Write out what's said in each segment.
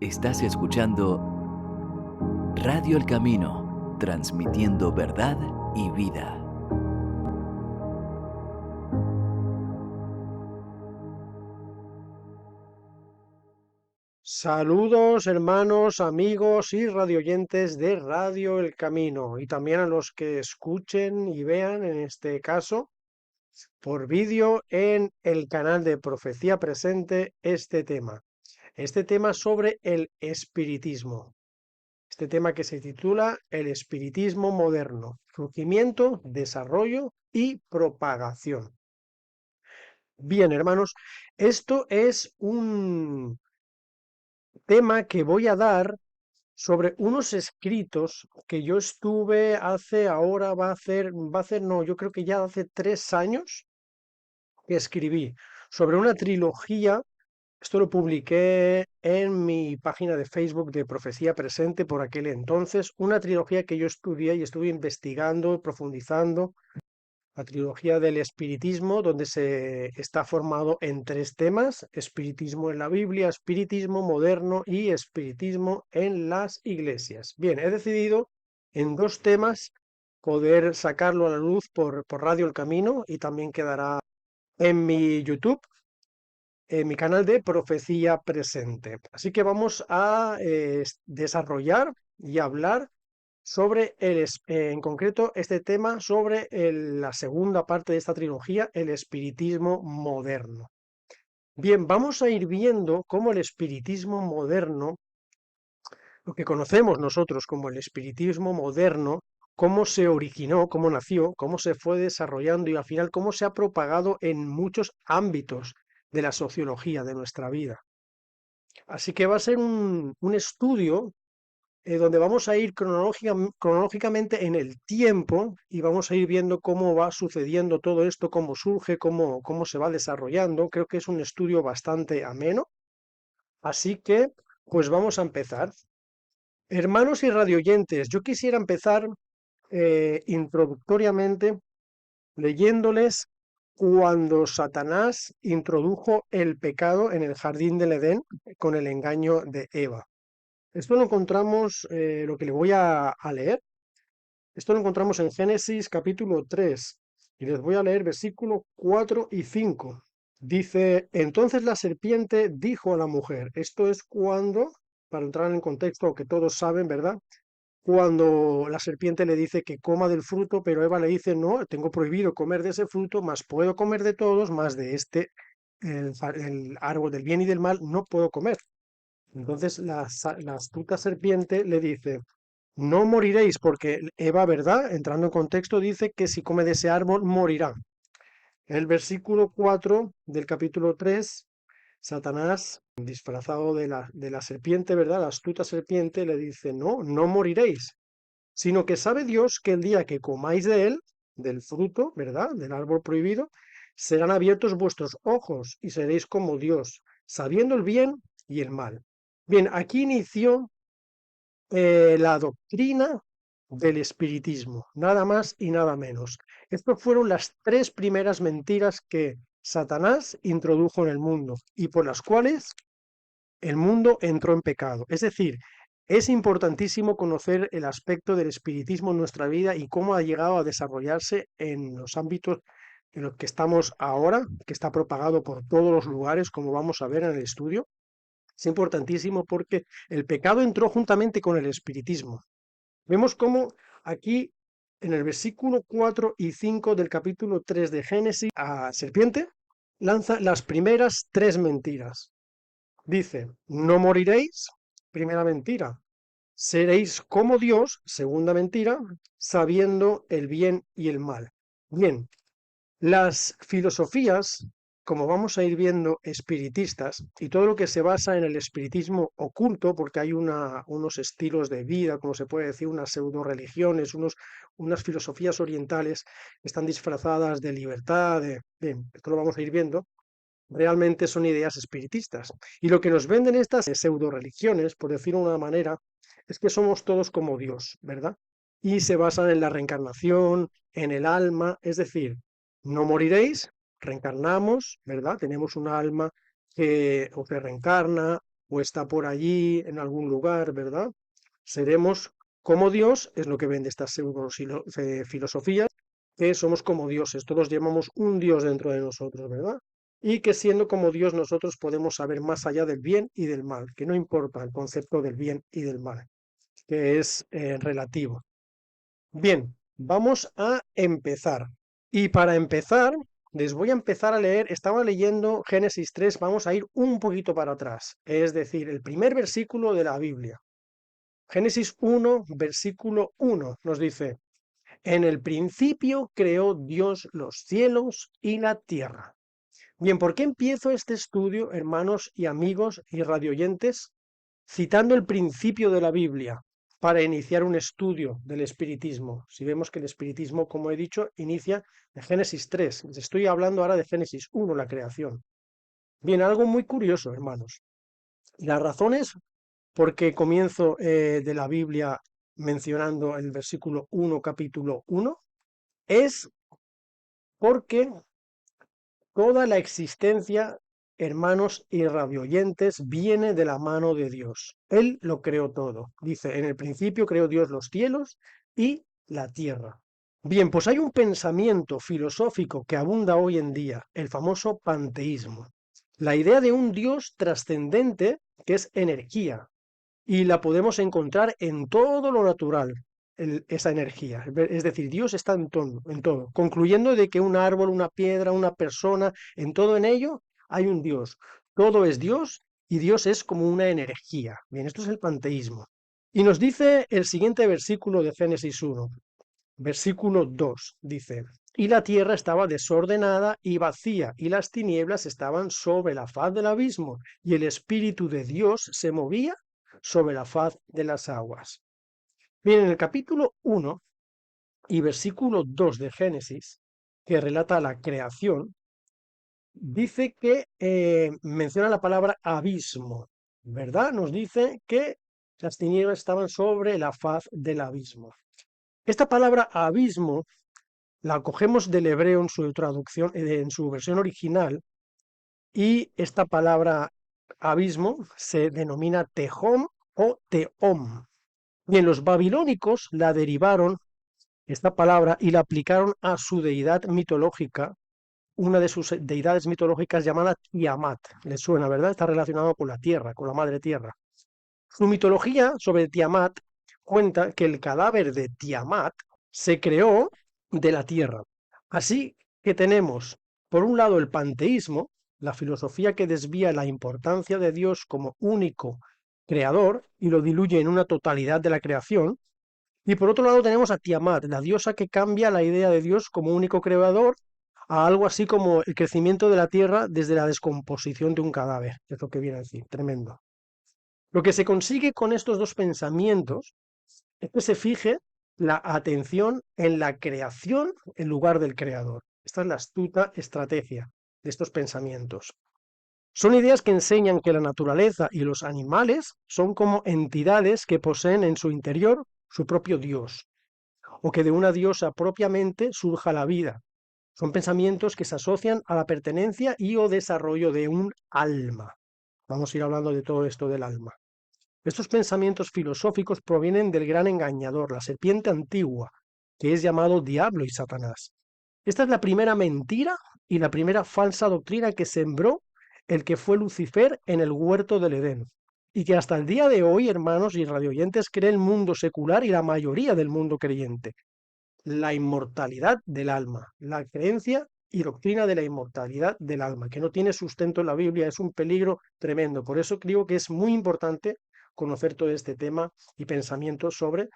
Estás escuchando Radio El Camino, transmitiendo verdad y vida. Saludos hermanos, amigos y radioyentes de Radio El Camino y también a los que escuchen y vean en este caso por vídeo en el canal de Profecía Presente este tema sobre el espiritismo, este tema que se titula El espiritismo moderno, surgimiento, desarrollo y propagación. Bien hermanos, esto es un tema que voy a dar sobre unos escritos que yo estuve ahora no, yo creo que ya hace 3 años que escribí sobre una trilogía. Esto lo publiqué en mi página de Facebook de Profecía Presente por aquel entonces, una trilogía que yo estudié y estuve investigando, profundizando, la trilogía del espiritismo, donde se está formado en 3 temas: espiritismo en la Biblia, espiritismo moderno y espiritismo en las iglesias. Bien, he decidido en 2 temas poder sacarlo a la luz por Radio El Camino, y también quedará en mi YouTube, en mi canal de Profecía Presente. Así que vamos a desarrollar y hablar sobre en concreto este tema, sobre la segunda parte de esta trilogía, el espiritismo moderno. Bien, vamos a ir viendo cómo el espiritismo moderno, lo que conocemos nosotros como el espiritismo moderno, cómo se originó, cómo nació, cómo se fue desarrollando y al final cómo se ha propagado en muchos ámbitos de la sociología de nuestra vida. Así que va a ser un estudio donde vamos a ir cronológicamente en el tiempo y vamos a ir viendo cómo va sucediendo todo esto, cómo surge, cómo se va desarrollando. Creo que es un estudio bastante ameno. Así que, pues vamos a empezar. Hermanos y radioyentes, yo quisiera empezar introductoriamente leyéndoles cuando Satanás introdujo el pecado en el jardín del Edén con el engaño de Eva. Esto lo encontramos, lo que le voy a leer. Esto lo encontramos en Génesis capítulo 3 y les voy a leer versículo 4 y 5. Dice: entonces la serpiente dijo a la mujer. Esto es cuando, para entrar en contexto, que todos saben, ¿verdad? Cuando la serpiente le dice que coma del fruto, pero Eva le dice: no, tengo prohibido comer de ese fruto, más puedo comer de todos, más de este, el árbol del bien y del mal, no puedo comer. Entonces la astuta serpiente le dice: no moriréis, porque Eva, ¿verdad? Entrando en contexto, dice que si come de ese árbol morirá. En el versículo 4 del capítulo 3, Satanás, disfrazado de la serpiente, ¿verdad? La astuta serpiente le dice: no, no moriréis, sino que sabe Dios que el día que comáis de él, del fruto, ¿verdad? Del árbol prohibido, serán abiertos vuestros ojos y seréis como Dios, sabiendo el bien y el mal. Bien, aquí inició la doctrina del espiritismo, nada más y nada menos. Estas fueron las 3 primeras mentiras que Satanás introdujo en el mundo y por las cuales el mundo entró en pecado. Es decir, es importantísimo conocer el aspecto del espiritismo en nuestra vida y cómo ha llegado a desarrollarse en los ámbitos en los que estamos ahora, que está propagado por todos los lugares, como vamos a ver en el estudio. Es importantísimo porque el pecado entró juntamente con el espiritismo. Vemos cómo aquí en el versículo 4 y 5 del capítulo 3 de Génesis, a serpiente lanza las primeras 3 mentiras. Dice: no moriréis, primera mentira. Seréis como Dios, segunda mentira, sabiendo el bien y el mal. Bien, las filosofías, como vamos a ir viendo, espiritistas, y todo lo que se basa en el espiritismo oculto, porque hay unos estilos de vida, como se puede decir, unas pseudo religiones, unas filosofías orientales que están disfrazadas de libertad, bien, esto lo vamos a ir viendo, realmente son ideas espiritistas. Y lo que nos venden estas pseudo religiones, por decirlo de una manera, es que somos todos como Dios, ¿verdad? Y se basan en la reencarnación, en el alma, es decir, no moriréis, reencarnamos, ¿verdad? Tenemos un alma que o se reencarna o está por allí en algún lugar, ¿verdad? Seremos como Dios, es lo que ven de estas filosofías, que somos como dioses, todos llevamos un Dios dentro de nosotros, ¿verdad? Y que siendo como Dios nosotros podemos saber más allá del bien y del mal, que no importa el concepto del bien y del mal, que es relativo. Bien, vamos a empezar. Y para empezar, les voy a empezar a leer, estaba leyendo Génesis 3, vamos a ir un poquito para atrás, es decir, el primer versículo de la Biblia. Génesis 1, versículo 1 nos dice, en el principio creó Dios los cielos y la tierra. Bien, ¿por qué empiezo este estudio, hermanos y amigos y radioyentes, citando el principio de la Biblia para iniciar un estudio del espiritismo? Si vemos que el espiritismo, como he dicho, inicia en Génesis 3. Les estoy hablando ahora de Génesis 1, la creación. Bien, algo muy curioso, hermanos. Las razones por qué comienzo de la Biblia mencionando el versículo 1, capítulo 1, es porque toda la existencia, hermanos y radioyentes, viene de la mano de Dios. Él lo creó todo. Dice, en el principio creó Dios los cielos y la tierra. Bien, pues hay un pensamiento filosófico que abunda hoy en día, el famoso panteísmo. La idea de un Dios trascendente que es energía y la podemos encontrar en todo lo natural, esa energía. Es decir, Dios está en todo, concluyendo de que un árbol, una piedra, una persona, en todo en ello hay un Dios. Todo es Dios y Dios es como una energía. Bien, esto es el panteísmo. Y nos dice el siguiente versículo de Génesis 1, versículo 2, dice, y la tierra estaba desordenada y vacía, y las tinieblas estaban sobre la faz del abismo, y el Espíritu de Dios se movía sobre la faz de las aguas. Bien, en el capítulo 1 y versículo 2 de Génesis, que relata la creación, dice que menciona la palabra abismo, ¿verdad? Nos dice que las tinieblas estaban sobre la faz del abismo. Esta palabra abismo la cogemos del hebreo en su traducción, en su versión original, y esta palabra abismo se denomina Tehom o Teom. Bien, los babilónicos la derivaron, esta palabra, y la aplicaron a su deidad mitológica, una de sus deidades mitológicas llamada Tiamat. Les suena, ¿verdad? Está relacionado con la tierra, con la madre tierra. Su mitología sobre Tiamat cuenta que el cadáver de Tiamat se creó de la tierra. Así que tenemos, por un lado, el panteísmo, la filosofía que desvía la importancia de Dios como único creador y lo diluye en una totalidad de la creación. Y por otro lado tenemos a Tiamat, la diosa que cambia la idea de Dios como único creador a algo así como el crecimiento de la tierra desde la descomposición de un cadáver. Es lo que viene a decir, tremendo. Lo que se consigue con estos dos pensamientos es que se fije la atención en la creación en lugar del creador. Esta es la astuta estrategia de estos pensamientos. Son ideas que enseñan que la naturaleza y los animales son como entidades que poseen en su interior su propio Dios, o que de una diosa propiamente surja la vida. Son pensamientos que se asocian a la pertenencia y o desarrollo de un alma. Vamos a ir hablando de todo esto del alma. Estos pensamientos filosóficos provienen del gran engañador, la serpiente antigua, que es llamado Diablo y Satanás. Esta es la primera mentira y la primera falsa doctrina que sembró el que fue Lucifer en el huerto del Edén, y que hasta el día de hoy, hermanos y radioyentes, cree el mundo secular y la mayoría del mundo creyente. La inmortalidad del alma, la creencia y doctrina de la inmortalidad del alma, que no tiene sustento en la Biblia, es un peligro tremendo. Por eso creo que es muy importante conocer todo este tema y pensamientos sobre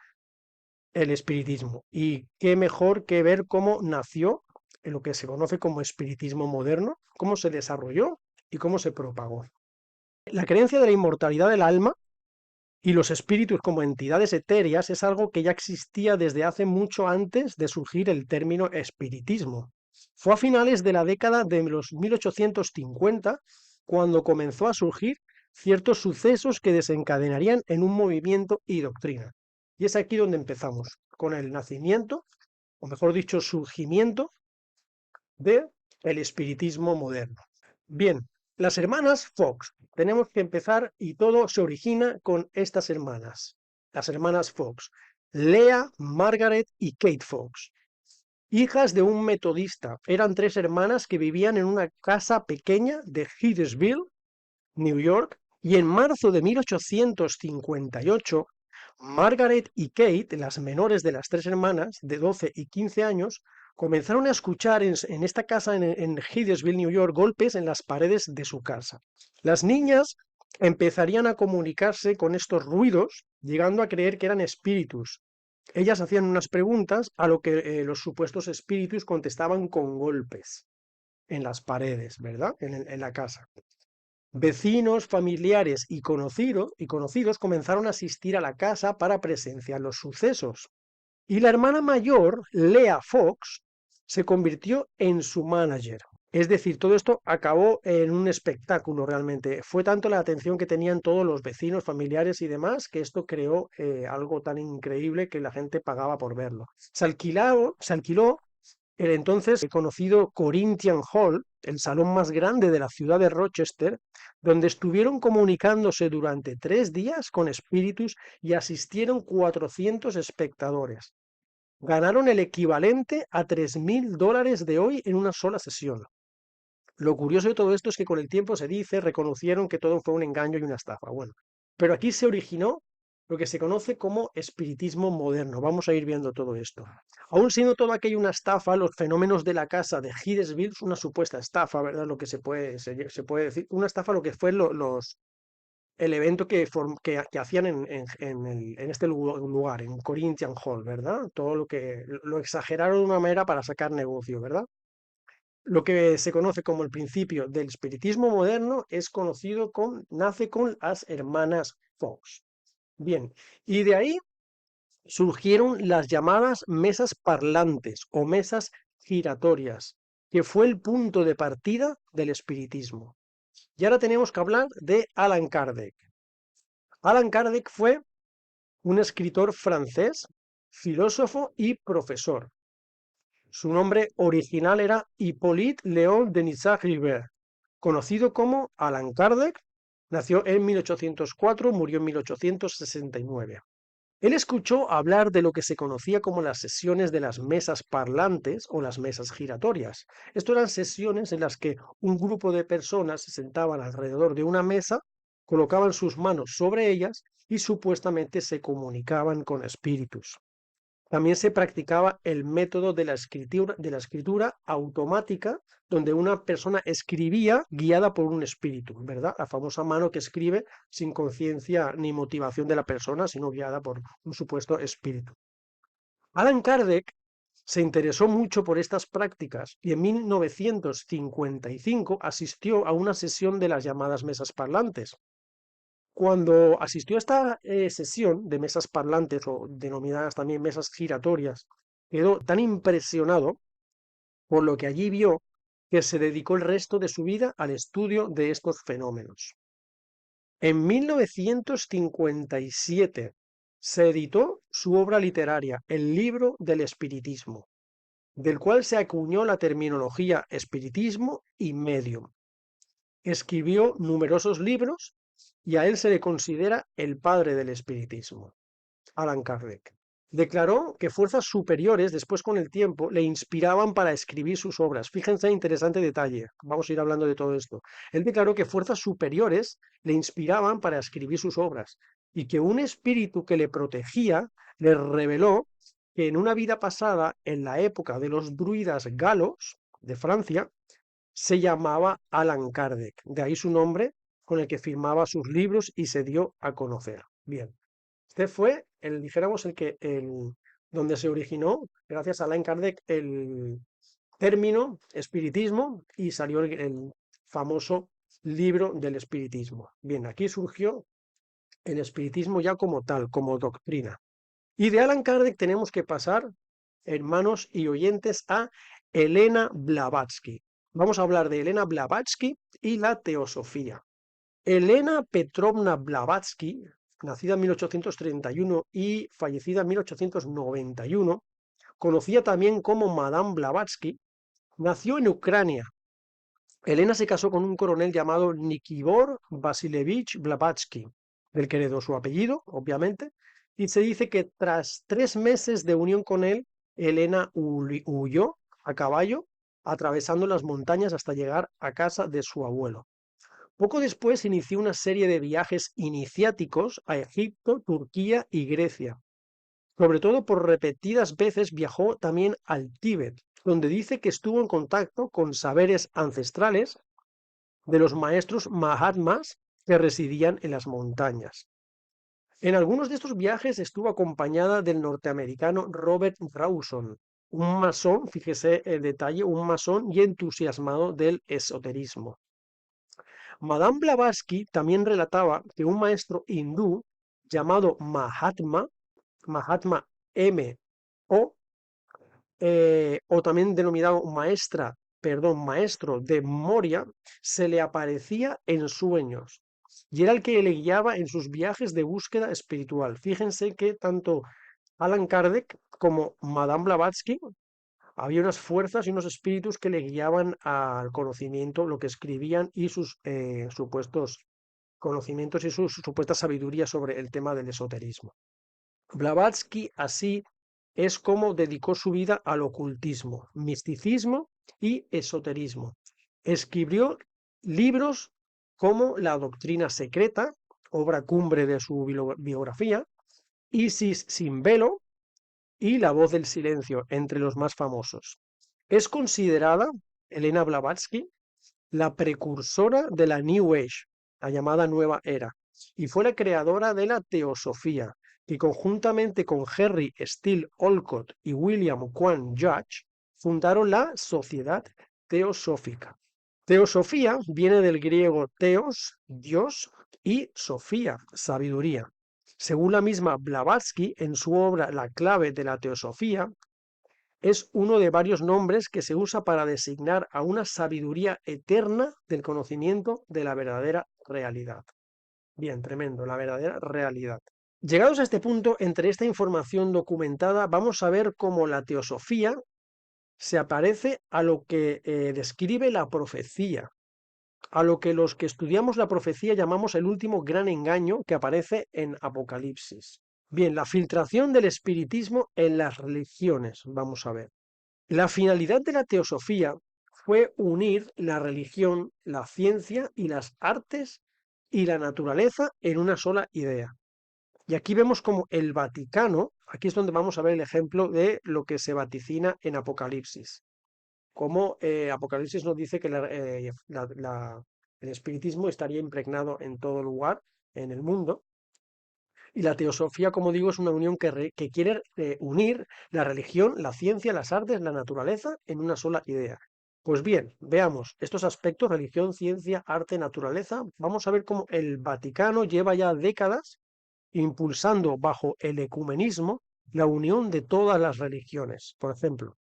el espiritismo. Y qué mejor que ver cómo nació en lo que se conoce como espiritismo moderno, cómo se desarrolló y cómo se propagó. La creencia de la inmortalidad del alma y los espíritus como entidades etéreas es algo que ya existía desde hace mucho antes de surgir el término espiritismo. Fue a finales de la década de los 1850 cuando comenzó a surgir ciertos sucesos que desencadenarían en un movimiento y doctrina. Y es aquí donde empezamos, con el nacimiento, o mejor dicho, surgimiento del espiritismo moderno. Bien, Las hermanas Fox. Tenemos que empezar y todo se origina con estas hermanas. Las hermanas Fox. Leah, Margaret y Kate Fox. Hijas de un metodista. Eran tres hermanas que vivían en una casa pequeña de Hydesville, New York, y en marzo de 1858, Margaret y Kate, las menores de las tres hermanas, de 12 y 15 años, comenzaron a escuchar en esta casa en Hydesville, New York, golpes en las paredes de su casa. Las niñas empezarían a comunicarse con estos ruidos, llegando a creer que eran espíritus. Ellas hacían unas preguntas a lo que los supuestos espíritus contestaban con golpes en las paredes, ¿verdad? En la casa. Vecinos, familiares y conocidos comenzaron a asistir a la casa para presenciar los sucesos. Y la hermana mayor, Leah Fox, se convirtió en su manager. Es decir, todo esto acabó en un espectáculo realmente. Fue tanto la atención que tenían todos los vecinos, familiares y demás, que esto creó algo tan increíble que la gente pagaba por verlo. Se alquiló el entonces conocido Corinthian Hall, el salón más grande de la ciudad de Rochester, donde estuvieron comunicándose durante 3 días con espíritus y asistieron 400 espectadores. Ganaron el equivalente a $3.000 de hoy en una sola sesión. Lo curioso de todo esto es que con el tiempo se dice, reconocieron que todo fue un engaño y una estafa. Bueno, pero aquí se originó lo que se conoce como espiritismo moderno. Vamos a ir viendo todo esto. Aún siendo todo aquello una estafa, los fenómenos de la casa de Hydesville, una supuesta estafa, ¿verdad? Lo que se puede decir, una estafa lo que fue el evento que hacían en este lugar, en Corinthian Hall, ¿verdad? Todo lo que lo exageraron de una manera para sacar negocio, ¿verdad? Lo que se conoce como el principio del espiritismo moderno nace con las hermanas Fox. Bien, y de ahí surgieron las llamadas mesas parlantes o mesas giratorias, que fue el punto de partida del espiritismo. Y ahora tenemos que hablar de Allan Kardec. Allan Kardec fue un escritor francés, filósofo y profesor. Su nombre original era Hippolyte Léon Denisard Rivert, conocido como Allan Kardec. Nació en 1804, murió en 1869. Él escuchó hablar de lo que se conocía como las sesiones de las mesas parlantes o las mesas giratorias. Esto eran sesiones en las que un grupo de personas se sentaban alrededor de una mesa, colocaban sus manos sobre ellas y supuestamente se comunicaban con espíritus. También se practicaba el método de la escritura automática, donde una persona escribía guiada por un espíritu, ¿verdad? La famosa mano que escribe sin conciencia ni motivación de la persona, sino guiada por un supuesto espíritu. Allan Kardec se interesó mucho por estas prácticas y en 1955 asistió a una sesión de las llamadas mesas parlantes. Cuando asistió a esta sesión de mesas parlantes o denominadas también mesas giratorias, quedó tan impresionado por lo que allí vio que se dedicó el resto de su vida al estudio de estos fenómenos. En 1957 se editó su obra literaria, El libro del espiritismo, del cual se acuñó la terminología espiritismo y medium. Escribió numerosos libros y a él se le considera el padre del espiritismo, Allan Kardec. Declaró que fuerzas superiores, después con el tiempo, le inspiraban para escribir sus obras. Fíjense, interesante detalle. Vamos a ir hablando de todo esto. Él declaró que fuerzas superiores le inspiraban para escribir sus obras y que un espíritu que le protegía le reveló que en una vida pasada, en la época de los druidas galos de Francia, se llamaba Allan Kardec. De ahí su nombre con el que firmaba sus libros y se dio a conocer. Bien. Este fue dijéramos, donde se originó, gracias a Allan Kardec, el término espiritismo y salió el famoso libro del espiritismo. Bien, aquí surgió el espiritismo ya como tal, como doctrina. Y de Allan Kardec tenemos que pasar, hermanos y oyentes, a Elena Blavatsky. Vamos a hablar de Elena Blavatsky y la teosofía. Elena Petrovna Blavatsky, nacida en 1831 y fallecida en 1891, conocida también como Madame Blavatsky, nació en Ucrania Elena se casó con un coronel llamado Nikifor Vasilievich Blavatsky, del que heredó su apellido, obviamente, y se dice que tras 3 meses de unión con él, Elena huyó a caballo, atravesando las montañas hasta llegar a casa de su abuelo. Poco después inició una serie de viajes iniciáticos a Egipto, Turquía y Grecia. Sobre todo por repetidas veces viajó también al Tíbet, donde dice que estuvo en contacto con saberes ancestrales de los maestros Mahatmas que residían en las montañas. En algunos de estos viajes estuvo acompañada del norteamericano Robert Rawson, un masón, fíjese el detalle, un masón y entusiasmado del esoterismo. Madame Blavatsky también relataba que un maestro hindú llamado Mahatma M.O., o también denominado maestro de Moria, se le aparecía en sueños y era el que le guiaba en sus viajes de búsqueda espiritual. Fíjense que tanto Alan Kardec como Madame Blavatsky había unas fuerzas y unos espíritus que le guiaban al conocimiento, lo que escribían y sus supuestos conocimientos y su supuesta sabiduría sobre el tema del esoterismo. Blavatsky así es como dedicó su vida al ocultismo, misticismo y esoterismo. Escribió libros como La Doctrina Secreta, obra cumbre de su biografía, Isis sin velo y La Voz del Silencio, entre los más famosos. Es considerada, Elena Blavatsky, la precursora de la New Age, la llamada Nueva Era, y fue la creadora de la teosofía, que conjuntamente con Henry Steele Olcott y William Quan Judge fundaron la Sociedad Teosófica. Teosofía viene del griego teos, Dios, y sofía, sabiduría. Según la misma Blavatsky, en su obra La clave de la teosofía, es uno de varios nombres que se usa para designar a una sabiduría eterna del conocimiento de la verdadera realidad. Bien, tremendo, la verdadera realidad. Llegados a este punto, entre esta información documentada, vamos a ver cómo la teosofía se aparece a lo que describe la profecía, a lo que los que estudiamos la profecía llamamos el último gran engaño que aparece en Apocalipsis. Bien, la filtración del espiritismo en las religiones, vamos a ver. La finalidad de la teosofía fue unir la religión, la ciencia y las artes y la naturaleza en una sola idea. Y aquí vemos como el Vaticano, aquí es donde vamos a ver el ejemplo de lo que se vaticina en Apocalipsis. Como Apocalipsis nos dice que el espiritismo estaría impregnado en todo lugar, en el mundo, y la teosofía, como digo, es una unión que quiere unir la religión, la ciencia, las artes, la naturaleza en una sola idea. Pues bien, veamos estos aspectos, religión, ciencia, arte, naturaleza. Vamos a ver cómo el Vaticano lleva ya décadas impulsando bajo el ecumenismo la unión de todas las religiones. Por ejemplo,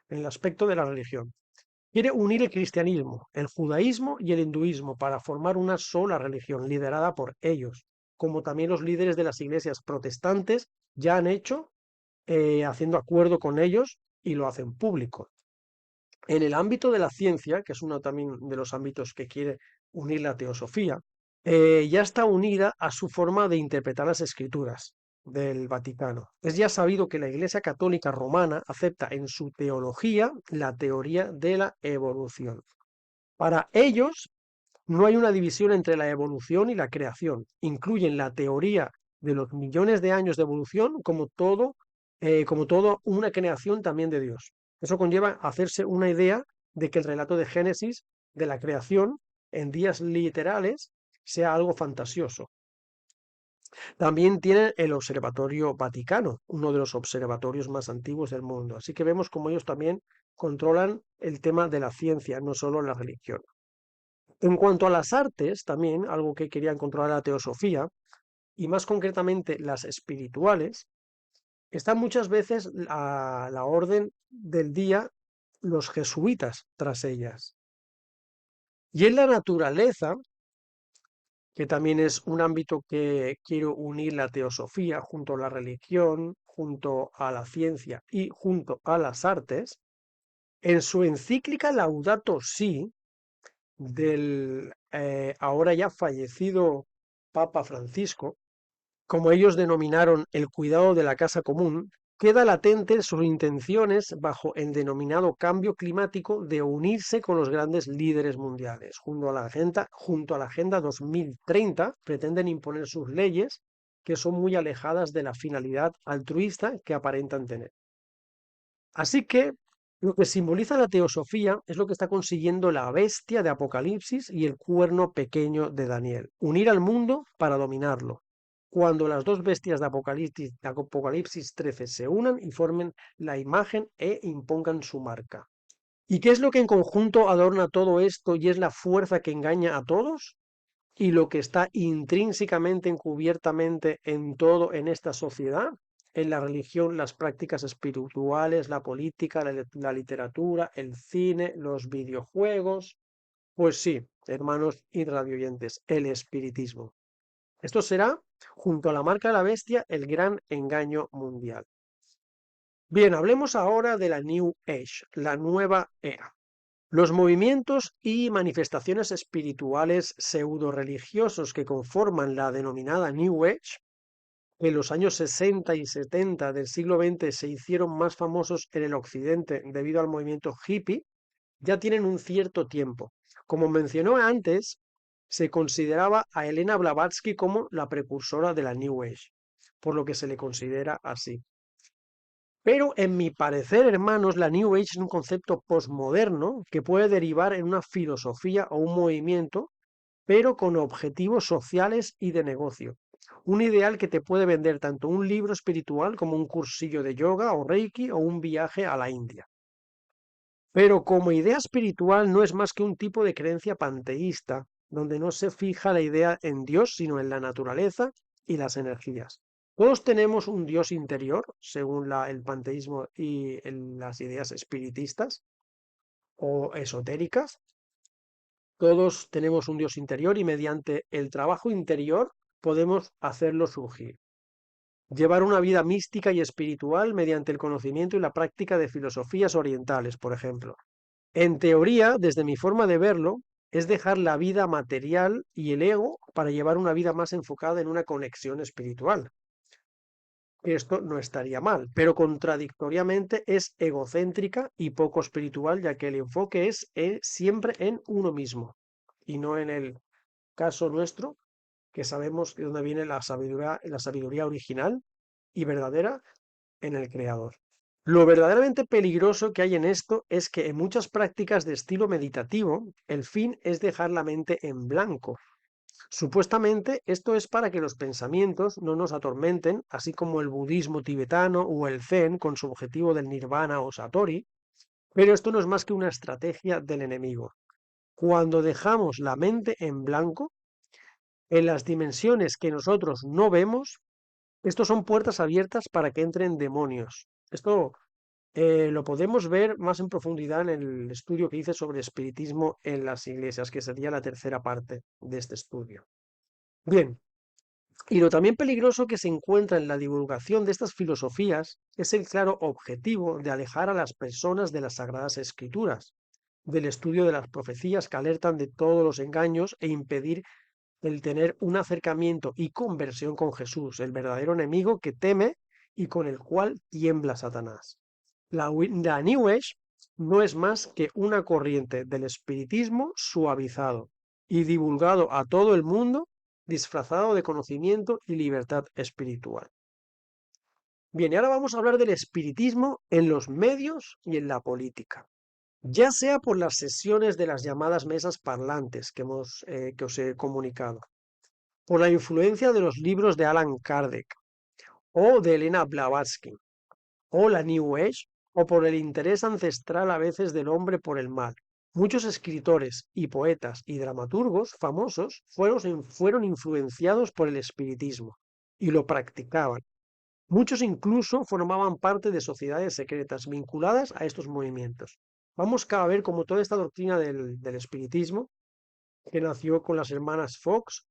en el aspecto de la religión. Quiere unir el cristianismo, el judaísmo y el hinduismo para formar una sola religión liderada por ellos, como también los líderes de las iglesias protestantes ya han hecho, haciendo acuerdo con ellos y lo hacen público. En el ámbito de la ciencia, que es uno también de los ámbitos que quiere unir la teosofía, ya está unida a su forma de interpretar las escrituras del Vaticano. Es ya sabido que la Iglesia Católica Romana acepta en su teología la teoría de la evolución. Para ellos no hay una división entre la evolución y la creación. Incluyen la teoría de los millones de años de evolución como todo una creación también de Dios. Eso conlleva hacerse una idea de que el relato de Génesis de la creación en días literales sea algo fantasioso. También tienen el Observatorio Vaticano, uno de los observatorios más antiguos del mundo. Así que vemos cómo ellos también controlan el tema de la ciencia, no solo la religión. En cuanto a las artes, también algo que querían controlar la teosofía, y más concretamente las espirituales, están muchas veces a la orden del día los jesuitas tras ellas. Y en la naturaleza, que también es un ámbito que quiero unir la teosofía junto a la religión, junto a la ciencia y junto a las artes, en su encíclica Laudato Si, del ahora ya fallecido Papa Francisco, como ellos denominaron el cuidado de la casa común, queda latente sus intenciones bajo el denominado cambio climático de unirse con los grandes líderes mundiales. Junto a la Agenda 2030 pretenden imponer sus leyes que son muy alejadas de la finalidad altruista que aparentan tener. Así que lo que simboliza la teosofía es lo que está consiguiendo la bestia de Apocalipsis y el cuerno pequeño de Daniel, unir al mundo para dominarlo. Cuando las dos bestias de Apocalipsis 13 se unan y formen la imagen e impongan su marca. ¿Y qué es lo que en conjunto adorna todo esto y es la fuerza que engaña a todos? Y lo que está intrínsecamente, encubiertamente en todo en esta sociedad, en la religión, las prácticas espirituales, la política, la literatura, el cine, los videojuegos. Pues sí, hermanos y radioyentes, el espiritismo. Esto será, junto a la marca de la bestia, el gran engaño mundial. Bien, hablemos ahora de la New Age, la nueva era. Los movimientos y manifestaciones espirituales pseudo-religiosos que conforman la denominada New Age, que en los años 60 y 70 del siglo XX se hicieron más famosos en el occidente debido al movimiento hippie, ya tienen un cierto tiempo. Como mencionó antes, se consideraba a Elena Blavatsky como la precursora de la New Age, por lo que se le considera así. Pero en mi parecer, hermanos, la New Age es un concepto posmoderno que puede derivar en una filosofía o un movimiento, pero con objetivos sociales y de negocio. Un ideal que te puede vender tanto un libro espiritual como un cursillo de yoga o reiki o un viaje a la India. Pero como idea espiritual no es más que un tipo de creencia panteísta, donde no se fija la idea en Dios, sino en la naturaleza y las energías. Todos tenemos un Dios interior, según el panteísmo y las ideas espiritistas o esotéricas. Todos tenemos un Dios interior y mediante el trabajo interior podemos hacerlo surgir. Llevar una vida mística y espiritual mediante el conocimiento y la práctica de filosofías orientales, por ejemplo. En teoría, desde mi forma de verlo, es dejar la vida material y el ego para llevar una vida más enfocada en una conexión espiritual. Esto no estaría mal, pero contradictoriamente es egocéntrica y poco espiritual, ya que el enfoque es siempre en uno mismo y no en el caso nuestro, que sabemos de dónde viene la sabiduría original y verdadera en el Creador. Lo verdaderamente peligroso que hay en esto es que en muchas prácticas de estilo meditativo, el fin es dejar la mente en blanco. Supuestamente esto es para que los pensamientos no nos atormenten, así como el budismo tibetano o el zen con su objetivo del nirvana o satori, pero esto no es más que una estrategia del enemigo. Cuando dejamos la mente en blanco, en las dimensiones que nosotros no vemos, estos son puertas abiertas para que entren demonios. Esto lo podemos ver más en profundidad en el estudio que hice sobre espiritismo en las iglesias, que sería la tercera parte de este estudio. Bien, y lo también peligroso que se encuentra en la divulgación de estas filosofías es el claro objetivo de alejar a las personas de las sagradas escrituras, del estudio de las profecías que alertan de todos los engaños e impedir el tener un acercamiento y conversión con Jesús, el verdadero enemigo que teme y con el cual tiembla Satanás. La New Age no es más que una corriente del espiritismo suavizado y divulgado a todo el mundo, disfrazado de conocimiento y libertad espiritual. Bien, y ahora vamos a hablar del espiritismo en los medios y en la política. Ya sea por las sesiones de las llamadas mesas parlantes que os he comunicado, por la influencia de los libros de Alan Kardec o de Elena Blavatsky, o la New Age, o por el interés ancestral a veces del hombre por el mal. Muchos escritores y poetas y dramaturgos famosos fueron influenciados por el espiritismo y lo practicaban. Muchos incluso formaban parte de sociedades secretas vinculadas a estos movimientos. Vamos a ver cómo toda esta doctrina del espiritismo, que nació con las hermanas Fox,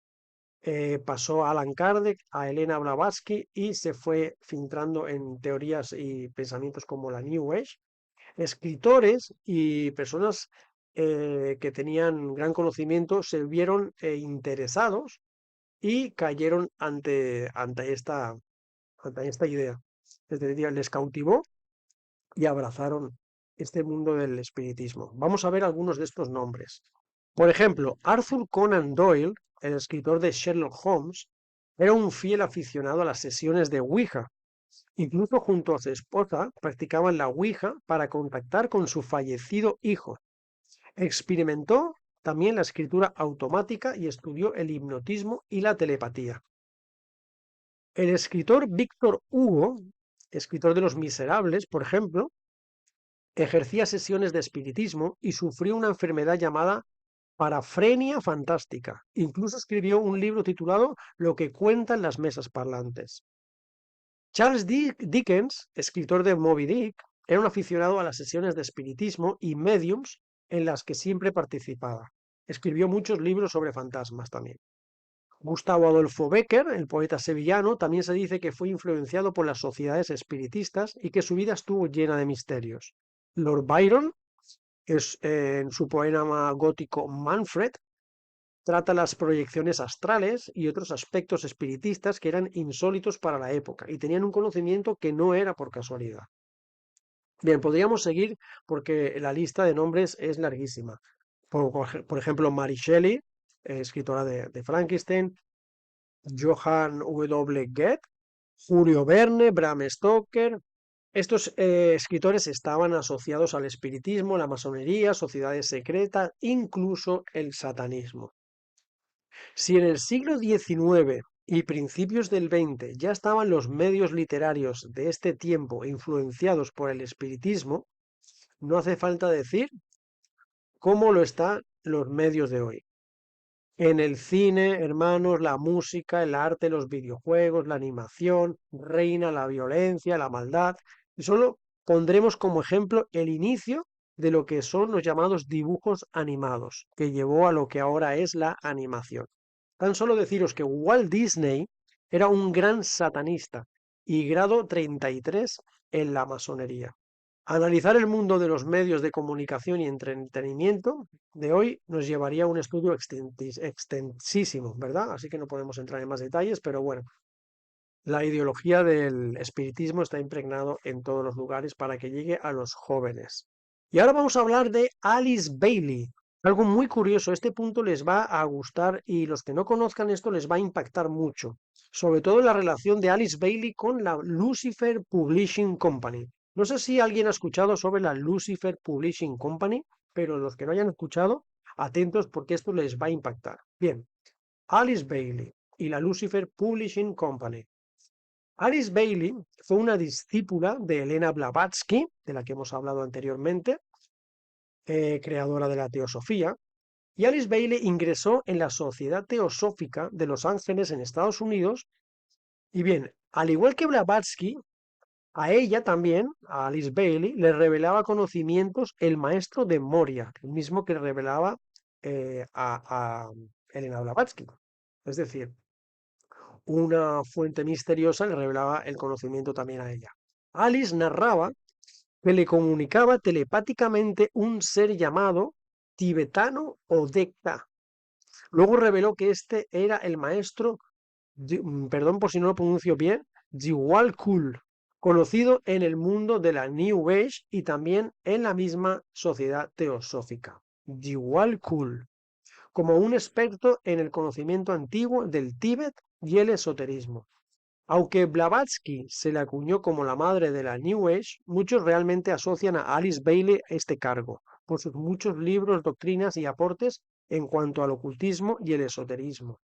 pasó a Alan Kardec, a Elena Blavatsky y se fue filtrando en teorías y pensamientos como la New Age. Escritores y personas que tenían gran conocimiento se vieron interesados y cayeron ante esta idea. Es decir, les cautivó y abrazaron este mundo del espiritismo. Vamos a ver algunos de estos nombres. Por ejemplo, Arthur Conan Doyle, el escritor de Sherlock Holmes, era un fiel aficionado a las sesiones de Ouija. Incluso junto a su esposa practicaban la Ouija para contactar con su fallecido hijo. Experimentó también la escritura automática y estudió el hipnotismo y la telepatía. El escritor Víctor Hugo, escritor de Los Miserables, por ejemplo, ejercía sesiones de espiritismo y sufrió una enfermedad llamada parafrenia fantástica. Incluso escribió un libro titulado Lo que cuentan las mesas parlantes. Charles Dickens, escritor de Moby Dick, era un aficionado a las sesiones de espiritismo y mediums en las que siempre participaba. Escribió muchos libros sobre fantasmas también. Gustavo Adolfo Bécquer, el poeta sevillano, también se dice que fue influenciado por las sociedades espiritistas y que su vida estuvo llena de misterios. Lord Byron, en su poema gótico Manfred, trata las proyecciones astrales y otros aspectos espiritistas que eran insólitos para la época y tenían un conocimiento que no era por casualidad. Bien, podríamos seguir porque la lista de nombres es larguísima. Por ejemplo, Mary Shelley, escritora de Frankenstein, Johann W. Goethe, Julio Verne, Bram Stoker. Estos escritores estaban asociados al espiritismo, la masonería, sociedades secretas, incluso el satanismo. Si en el siglo XIX y principios del XX ya estaban los medios literarios de este tiempo influenciados por el espiritismo, no hace falta decir cómo lo están los medios de hoy. En el cine, hermanos, la música, el arte, los videojuegos, la animación, reina la violencia, la maldad. Y solo pondremos como ejemplo el inicio de lo que son los llamados dibujos animados, que llevó a lo que ahora es la animación. Tan solo deciros que Walt Disney era un gran satanista y grado 33 en la masonería. Analizar el mundo de los medios de comunicación y entretenimiento de hoy nos llevaría a un estudio extensísimo, ¿verdad? Así que no podemos entrar en más detalles, pero bueno, la ideología del espiritismo está impregnado en todos los lugares para que llegue a los jóvenes. Y ahora vamos a hablar de Alice Bailey. Algo muy curioso, este punto les va a gustar y los que no conozcan esto les va a impactar mucho, sobre todo la relación de Alice Bailey con la Lucifer Publishing Company. No sé si alguien ha escuchado sobre la Lucifer Publishing Company, pero los que no hayan escuchado, atentos porque esto les va a impactar. Bien, Alice Bailey y la Lucifer Publishing Company. Alice Bailey fue una discípula de Elena Blavatsky, de la que hemos hablado anteriormente, creadora de la teosofía, y Alice Bailey ingresó en la Sociedad Teosófica de Los Ángeles en Estados Unidos, y bien, al igual que Blavatsky, a ella también, a Alice Bailey, le revelaba conocimientos el maestro de Moria, el mismo que revelaba a Elena Blavatsky. Es decir, una fuente misteriosa le revelaba el conocimiento también a ella. Alice narraba que le comunicaba telepáticamente un ser llamado tibetano o Dekta. Luego reveló que este era el maestro, perdón por si no lo pronuncio bien, Jiwal Kul, conocido en el mundo de la New Age y también en la misma sociedad teosófica. Jiwal Kul, como un experto en el conocimiento antiguo del Tíbet y el esoterismo. Aunque Blavatsky se le acuñó como la madre de la New Age, muchos realmente asocian a Alice Bailey a este cargo, por sus muchos libros, doctrinas y aportes en cuanto al ocultismo y el esoterismo.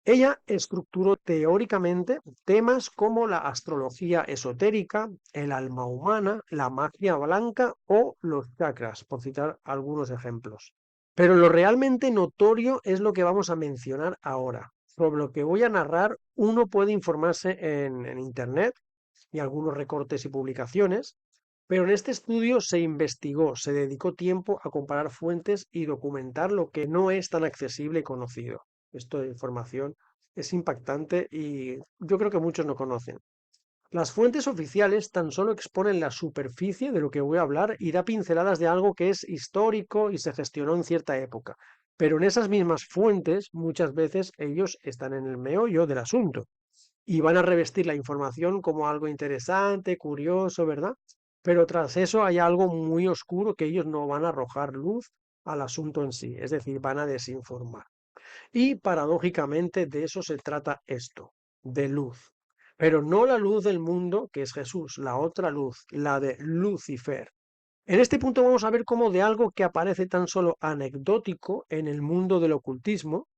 Ella estructuró teóricamente temas como la astrología esotérica, el alma humana, la magia blanca o los chakras, por citar algunos ejemplos. Pero lo realmente notorio es lo que vamos a mencionar ahora. Sobre lo que voy a narrar, uno puede informarse en Internet y algunos recortes y publicaciones, pero en este estudio se investigó, se dedicó tiempo a comparar fuentes y documentar lo que no es tan accesible y conocido. Esto de información es impactante y yo creo que muchos no conocen. Las fuentes oficiales tan solo exponen la superficie de lo que voy a hablar y da pinceladas de algo que es histórico y se gestionó en cierta época. Pero en esas mismas fuentes, muchas veces ellos están en el meollo del asunto y van a revestir la información como algo interesante, curioso, ¿verdad? Pero tras eso hay algo muy oscuro que ellos no van a arrojar luz al asunto en sí, es decir, van a desinformar. Y paradójicamente de eso se trata esto, de luz. Pero no la luz del mundo, que es Jesús, la otra luz, la de Lucifer. En este punto vamos a ver cómo de algo que aparece tan solo anecdótico en el mundo del ocultismo,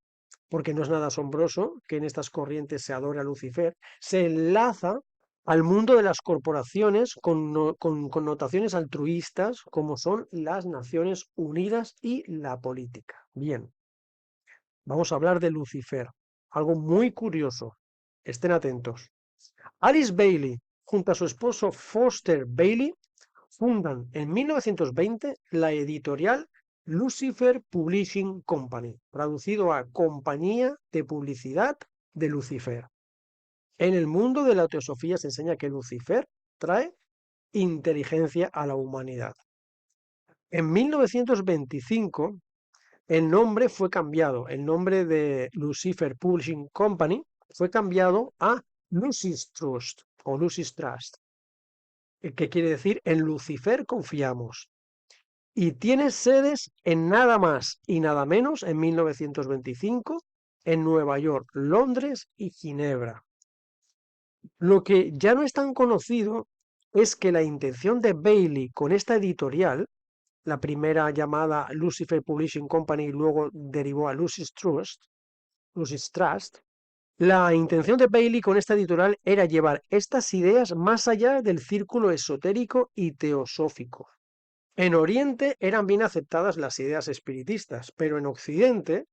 porque no es nada asombroso que en estas corrientes se adore a Lucifer, se enlaza al mundo de las corporaciones con connotaciones altruistas como son las Naciones Unidas y la política. Bien, vamos a hablar de Lucifer, algo muy curioso. Estén atentos. Alice Bailey, junto a su esposo Foster Bailey, fundan en 1920 la editorial Lucifer Publishing Company, traducido a Compañía de Publicidad de Lucifer. En el mundo de la teosofía se enseña que Lucifer trae inteligencia a la humanidad. En 1925 el nombre fue cambiado, el nombre de Lucifer Publishing Company fue cambiado a Lucis Trust o Lucis Trust, que quiere decir en Lucifer confiamos. Y tiene sedes en nada más y nada menos en 1925 en Nueva York, Londres y Ginebra. Lo que ya no es tan conocido es que la intención de Bailey con esta editorial, la primera llamada Lucifer Publishing Company y luego derivó a Lucis Trust, la intención de Bailey con esta editorial era llevar estas ideas más allá del círculo esotérico y teosófico. En Oriente eran bien aceptadas las ideas espiritistas, pero en Occidente,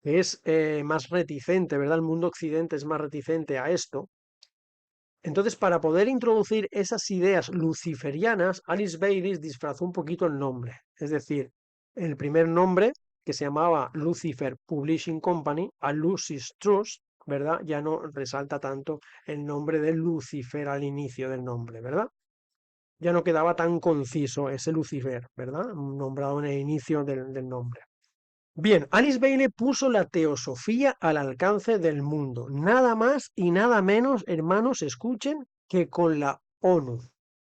que es más reticente, ¿verdad? El mundo occidente es más reticente a esto. Entonces, para poder introducir esas ideas luciferianas, Alice Bailey disfrazó un poquito el nombre. Es decir, el primer nombre, que se llamaba Lucifer Publishing Company, a Lucis Trust, ¿verdad? Ya no resalta tanto el nombre de Lucifer al inicio del nombre, ¿verdad? Ya no quedaba tan conciso ese Lucifer, ¿verdad? Nombrado en el inicio del nombre. Bien, Alice Bailey puso la teosofía al alcance del mundo, nada más y nada menos, hermanos, escuchen, que con la ONU,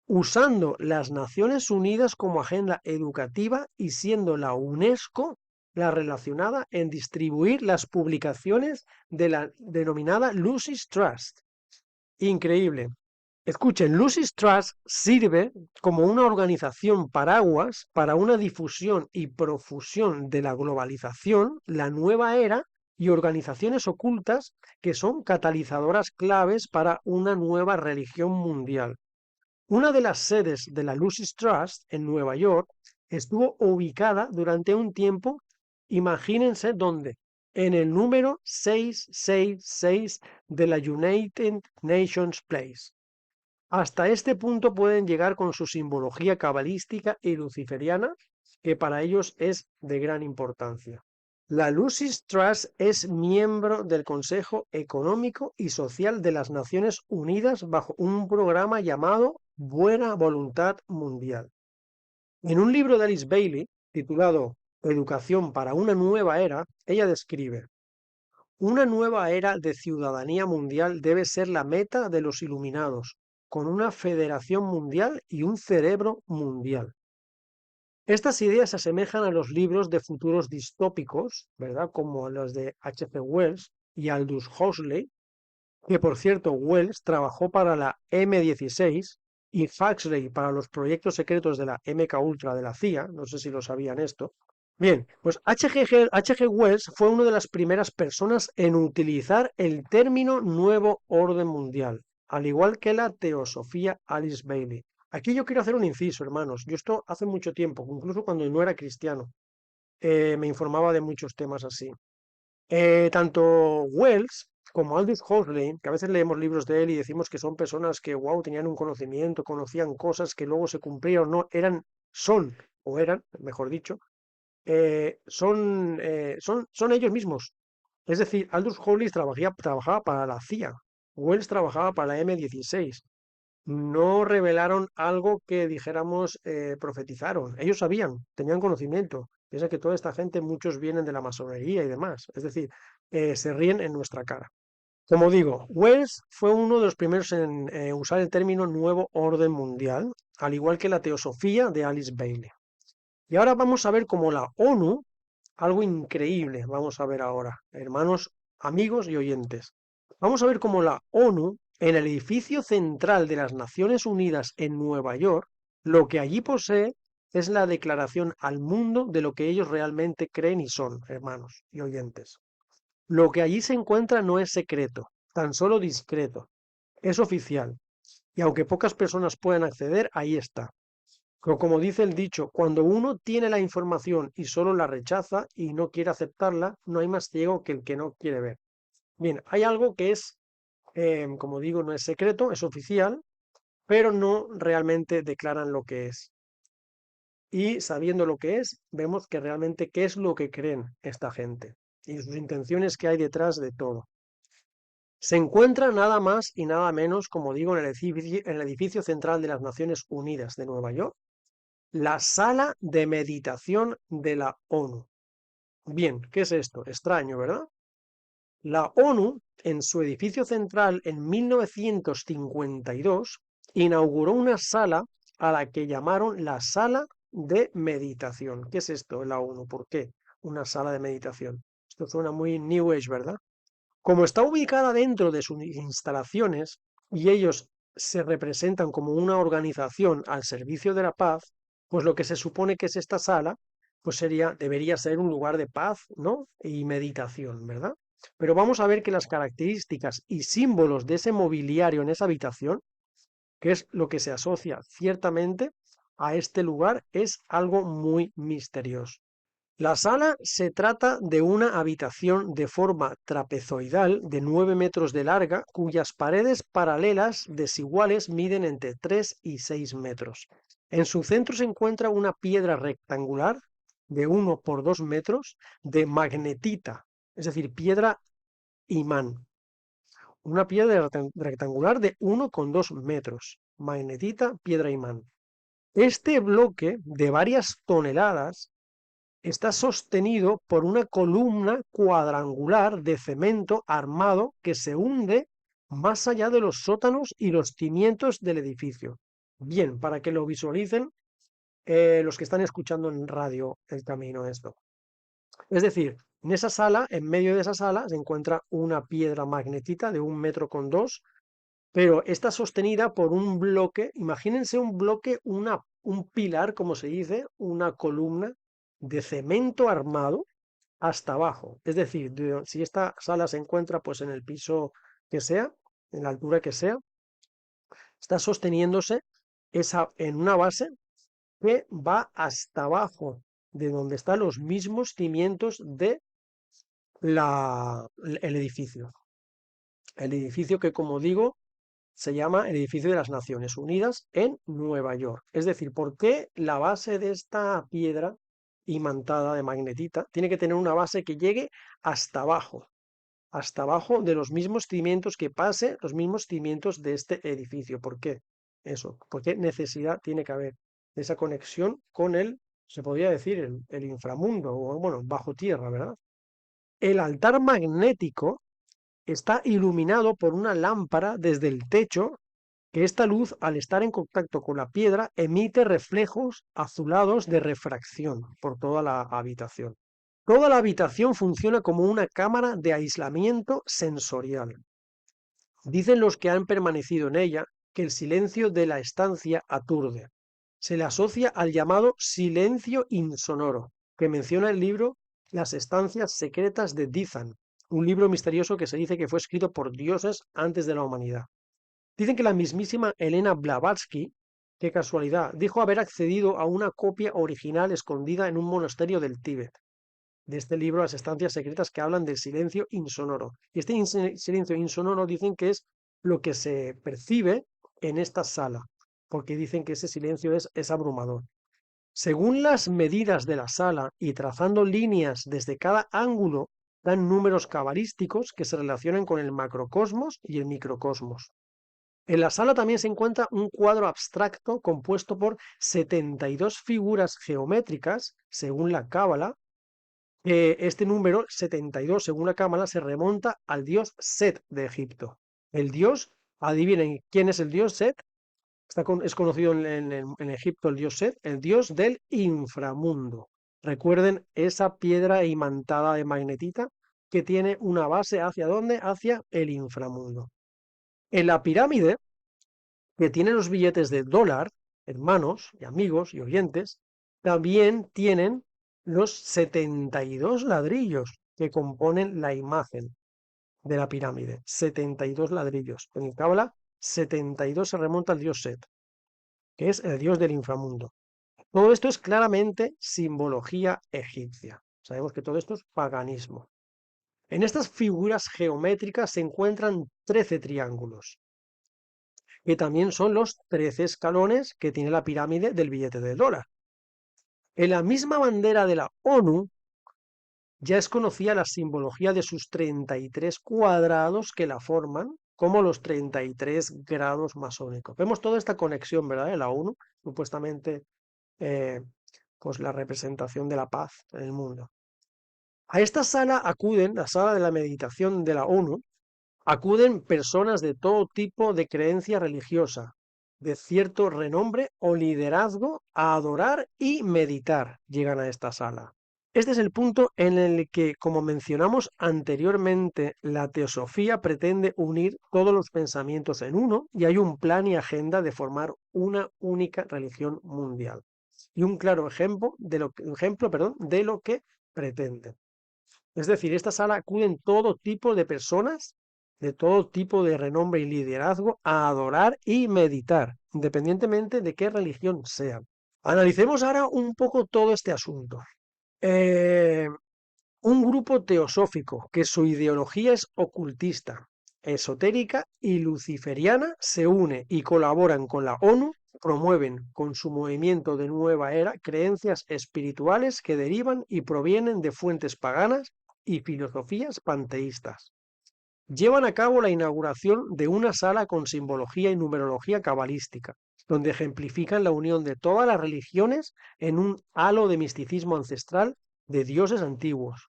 usando las Naciones Unidas como agenda educativa y siendo la UNESCO la relacionada en distribuir las publicaciones de la denominada Lucis Trust. Increíble. Escuchen, Lucis Trust sirve como una organización paraguas para una difusión y profusión de la globalización, la nueva era y organizaciones ocultas que son catalizadoras claves para una nueva religión mundial. Una de las sedes de la Lucis Trust en Nueva York estuvo ubicada durante un tiempo, imagínense dónde, en el número 666 de la United Nations Place. Hasta este punto pueden llegar con su simbología cabalística y luciferiana, que para ellos es de gran importancia. La Lucis Trust es miembro del Consejo Económico y Social de las Naciones Unidas bajo un programa llamado Buena Voluntad Mundial. En un libro de Alice Bailey, titulado Educación para una nueva era, ella describe: una nueva era de ciudadanía mundial debe ser la meta de los iluminados, con una federación mundial y un cerebro mundial. Estas ideas se asemejan a los libros de futuros distópicos, ¿verdad? Como los de H.G. Wells y Aldous Huxley, que por cierto Wells trabajó para la M16 y Huxley para los proyectos secretos de la MK Ultra de la CIA, no sé si lo sabían esto. Bien, pues H.G. Wells fue una de las primeras personas en utilizar el término nuevo orden mundial, al igual que la teosofía Alice Bailey. Aquí yo quiero hacer un inciso, hermanos. Yo esto hace mucho tiempo, incluso cuando no era cristiano, me informaba de muchos temas así. Tanto Wells como Aldous Huxley, que a veces leemos libros de él y decimos que son personas que, wow, tenían un conocimiento, conocían cosas que luego se cumplieron, no, eran, mejor dicho, son ellos mismos. Es decir, Aldous Huxley trabajaba para la CIA. Wells trabajaba para la M16. No revelaron algo que dijéramos profetizaron. Ellos sabían, tenían conocimiento. Piensa que toda esta gente, muchos vienen de la masonería y demás. Es decir, se ríen en nuestra cara. Como digo, Wells fue uno de los primeros en usar el término nuevo orden mundial, al igual que la teosofía de Alice Bailey. Y ahora vamos a ver cómo la ONU, algo increíble, vamos a ver ahora, hermanos, amigos y oyentes. Vamos a ver cómo la ONU, en el edificio central de las Naciones Unidas en Nueva York, lo que allí posee es la declaración al mundo de lo que ellos realmente creen y son, hermanos y oyentes. Lo que allí se encuentra no es secreto, tan solo discreto, es oficial, y aunque pocas personas puedan acceder, ahí está. Pero como dice el dicho, cuando uno tiene la información y solo la rechaza y no quiere aceptarla, no hay más ciego que el que no quiere ver. Bien, hay algo que es, como digo, no es secreto, es oficial, pero no realmente declaran lo que es. Y sabiendo lo que es, vemos que realmente qué es lo que creen esta gente y sus intenciones que hay detrás de todo. Se encuentra nada más y nada menos, como digo, en el edificio central de las Naciones Unidas de Nueva York, la sala de meditación de la ONU. Bien, ¿qué es esto? Extraño, ¿verdad? La ONU, en su edificio central en 1952, inauguró una sala a la que llamaron la sala de meditación. ¿Qué es esto, la ONU? ¿Por qué una sala de meditación? Esto suena muy New Age, ¿verdad? Como está ubicada dentro de sus instalaciones y ellos se representan como una organización al servicio de la paz, pues lo que se supone que es esta sala, pues debería ser un lugar de paz, ¿no? Y meditación, ¿verdad? Pero vamos a ver que las características y símbolos de ese mobiliario en esa habitación, que es lo que se asocia ciertamente a este lugar, es algo muy misterioso. La sala se trata de una habitación de forma trapezoidal de 9 metros de larga, cuyas paredes paralelas desiguales miden entre 3 y 6 metros. En su centro se encuentra una piedra rectangular de 1 por 2 metros de magnetita, es decir, piedra imán. Una piedra rectangular de 1,2 metros, magnetita, piedra imán. Este bloque de varias toneladas está sostenido por una columna cuadrangular de cemento armado que se hunde más allá de los sótanos y los cimientos del edificio. Bien, para que lo visualicen los que están escuchando en radio el camino esto. Es decir, en esa sala, en medio de esa sala, se encuentra una piedra magnetita de 1,2 metros, pero está sostenida por un bloque, imagínense un bloque, un pilar, como se dice, una columna de cemento armado hasta abajo. Es decir, si esta sala se encuentra pues en el piso que sea, en la altura que sea, está sosteniéndose en una base que va hasta abajo, de donde están los mismos cimientos de el edificio. El edificio que, como digo, se llama el edificio de las Naciones Unidas en Nueva York. Es decir, ¿por qué la base de esta piedra imantada de magnetita tiene que tener una base que llegue hasta abajo de los mismos cimientos que pase los mismos cimientos de este edificio? ¿Por qué? Eso, ¿por qué necesidad tiene que haber de esa conexión con se podría decir, el inframundo, o bueno, bajo tierra, ¿verdad? El altar magnético está iluminado por una lámpara desde el techo, que esta luz, al estar en contacto con la piedra, emite reflejos azulados de refracción por toda la habitación. Toda la habitación funciona como una cámara de aislamiento sensorial. Dicen los que han permanecido en ella que el silencio de la estancia aturde. Se le asocia al llamado silencio insonoro, que menciona el libro Las estancias secretas de Dizan, un libro misterioso que se dice que fue escrito por dioses antes de la humanidad. Dicen que la mismísima Elena Blavatsky, qué casualidad, dijo haber accedido a una copia original escondida en un monasterio del Tíbet, de este libro Las estancias secretas, que hablan del silencio insonoro. Y este silencio insonoro dicen que es lo que se percibe en esta sala, porque dicen que ese silencio es abrumador. Según las medidas de la sala y trazando líneas desde cada ángulo dan números cabalísticos que se relacionan con el macrocosmos y el microcosmos. En la sala también se encuentra un cuadro abstracto compuesto por 72 figuras geométricas, según la Cábala. Este número 72, según la Cábala, se remonta al dios Set de Egipto. El dios, adivinen quién es el dios Set. Es conocido en Egipto el dios Set, el dios del inframundo. Recuerden esa piedra imantada de magnetita que tiene una base hacia dónde, hacia el inframundo. En la pirámide, que tiene los billetes de dólar, hermanos y amigos y oyentes, también tienen los 72 ladrillos que componen la imagen de la pirámide. 72 ladrillos. En el Cábala, 72 se remonta al dios Set, que es el dios del inframundo. Todo esto es claramente simbología egipcia. Sabemos que todo esto es paganismo. En estas figuras geométricas se encuentran 13 triángulos, que también son los 13 escalones que tiene la pirámide del billete del dólar. En la misma bandera de la ONU ya es conocida la simbología de sus 33 cuadrados que la forman, como los 33 grados masónicos. Vemos toda esta conexión, ¿verdad? De la ONU, supuestamente pues la representación de la paz en el mundo. A esta sala acuden, la sala de la meditación de la ONU, acuden personas de todo tipo de creencia religiosa, de cierto renombre o liderazgo, a adorar y meditar. Llegan a esta sala. Este es el punto en el que, como mencionamos anteriormente, la teosofía pretende unir todos los pensamientos en uno y hay un plan y agenda de formar una única religión mundial. Y un claro ejemplo de lo que pretende. Es decir, esta sala acuden todo tipo de personas, de todo tipo de renombre y liderazgo, a adorar y meditar, independientemente de qué religión sean. Analicemos ahora un poco todo este asunto. Un grupo teosófico que su ideología es ocultista, esotérica y luciferiana se une y colaboran con la ONU, promueven con su movimiento de nueva era creencias espirituales que derivan y provienen de fuentes paganas y filosofías panteístas. Llevan a cabo la inauguración de una sala con simbología y numerología cabalística, donde ejemplifican la unión de todas las religiones en un halo de misticismo ancestral de dioses antiguos.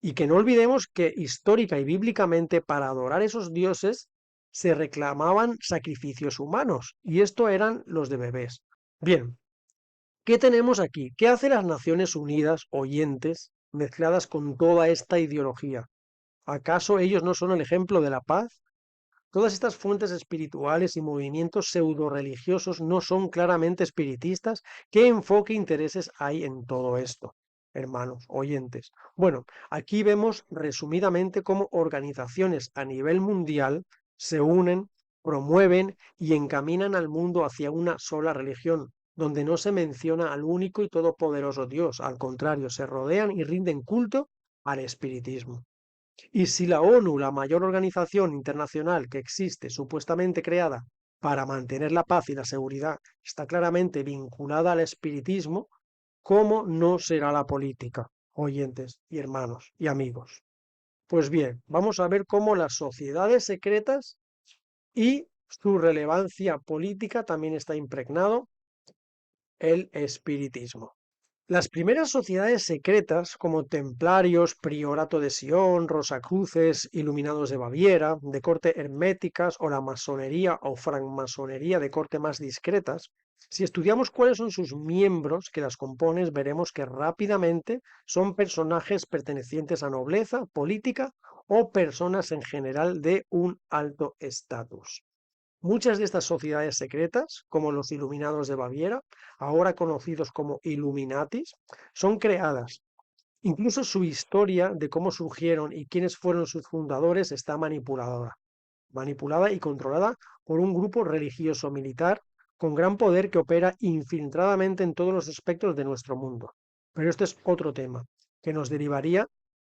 Y que no olvidemos que histórica y bíblicamente para adorar esos dioses se reclamaban sacrificios humanos, y esto eran los de bebés. Bien, ¿qué tenemos aquí? ¿Qué hacen las Naciones Unidas, oyentes, mezcladas con toda esta ideología? ¿Acaso ellos no son el ejemplo de la paz? Todas estas fuentes espirituales y movimientos pseudo-religiosos no son claramente espiritistas. ¿Qué enfoque e intereses hay en todo esto, hermanos, oyentes? Bueno, aquí vemos resumidamente cómo organizaciones a nivel mundial se unen, promueven y encaminan al mundo hacia una sola religión, donde no se menciona al único y todopoderoso Dios, al contrario, se rodean y rinden culto al espiritismo. Y si la ONU, la mayor organización internacional que existe, supuestamente creada para mantener la paz y la seguridad, está claramente vinculada al espiritismo, ¿cómo no será la política, oyentes y hermanos y amigos? Pues bien, vamos a ver cómo las sociedades secretas y su relevancia política también está impregnado el espiritismo. Las primeras sociedades secretas, como templarios, priorato de Sion, rosacruces, iluminados de Baviera, de corte herméticas, o la masonería o francmasonería de corte más discretas, si estudiamos cuáles son sus miembros que las componen, veremos que rápidamente son personajes pertenecientes a nobleza, política o personas en general de un alto estatus. Muchas de estas sociedades secretas, como los Iluminados de Baviera, ahora conocidos como Illuminatis, son creadas. Incluso su historia de cómo surgieron y quiénes fueron sus fundadores está manipulada y controlada por un grupo religioso militar con gran poder que opera infiltradamente en todos los aspectos de nuestro mundo. Pero este es otro tema que nos derivaría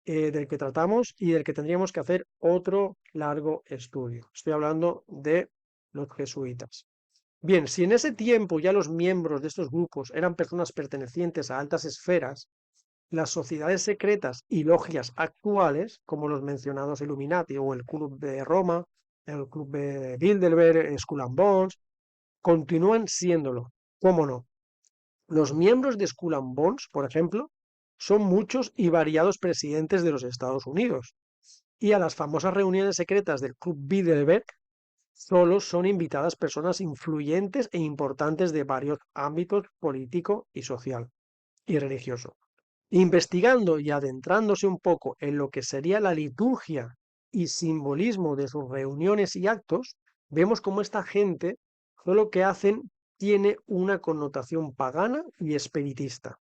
del que tratamos y del que tendríamos que hacer otro largo estudio. Estoy hablando de los jesuitas. Bien, si en ese tiempo ya los miembros de estos grupos eran personas pertenecientes a altas esferas, Las sociedades secretas y logias actuales, como los mencionados Illuminati o el Club de Roma, el Club de Bilderberg, Skull and Bones, continúan siéndolo. ¿Cómo no? Los miembros de Skull and Bones, por ejemplo, son muchos y variados presidentes de los Estados Unidos. Y a las famosas reuniones secretas del Club Bilderberg solo son invitadas personas influyentes e importantes de varios ámbitos político y social y religioso. Investigando y adentrándose un poco en lo que sería la liturgia y simbolismo de sus reuniones y actos, vemos cómo esta gente, todo lo que hacen tiene una connotación pagana y espiritista.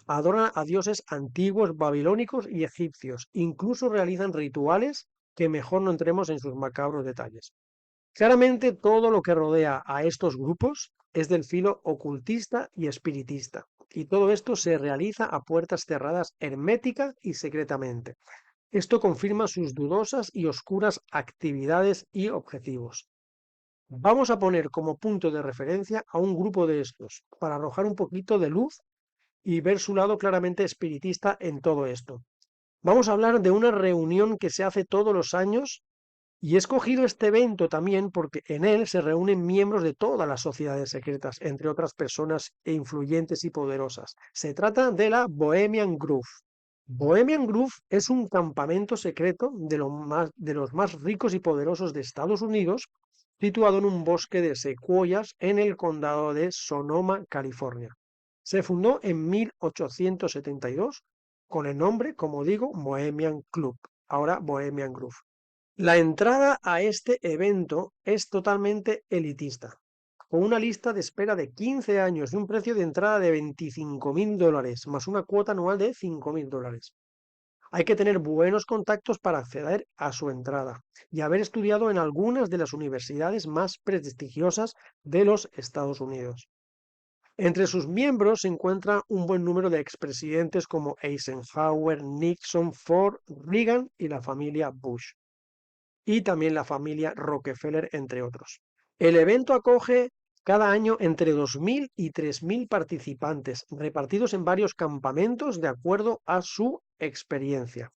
Adoran a dioses antiguos, babilónicos y egipcios. Incluso realizan rituales que mejor no entremos en sus macabros detalles. Claramente todo lo que rodea a estos grupos es del filo ocultista y espiritista, y todo esto se realiza a puertas cerradas hermética y secretamente. Esto confirma sus dudosas y oscuras actividades y objetivos. Vamos a poner como punto de referencia a un grupo de estos, para arrojar un poquito de luz y ver su lado claramente espiritista en todo esto. Vamos a hablar de una reunión que se hace todos los años y he escogido este evento también porque en él se reúnen miembros de todas las sociedades secretas, entre otras personas influyentes y poderosas. Se trata de la Bohemian Grove. Bohemian Grove es un campamento secreto de los más ricos y poderosos de Estados Unidos, situado en un bosque de secuoyas en el condado de Sonoma, California. Se fundó en 1872 con el nombre, como digo, Bohemian Club, ahora Bohemian Grove. La entrada a este evento es totalmente elitista, con una lista de espera de 15 años y un precio de entrada de $25.000, más una cuota anual de $5.000. Hay que tener buenos contactos para acceder a su entrada y haber estudiado en algunas de las universidades más prestigiosas de los Estados Unidos. Entre sus miembros se encuentra un buen número de expresidentes como Eisenhower, Nixon, Ford, Reagan y la familia Bush y también la familia Rockefeller, entre otros. El evento acoge cada año entre 2.000 y 3.000 participantes, repartidos en varios campamentos de acuerdo a su experiencia.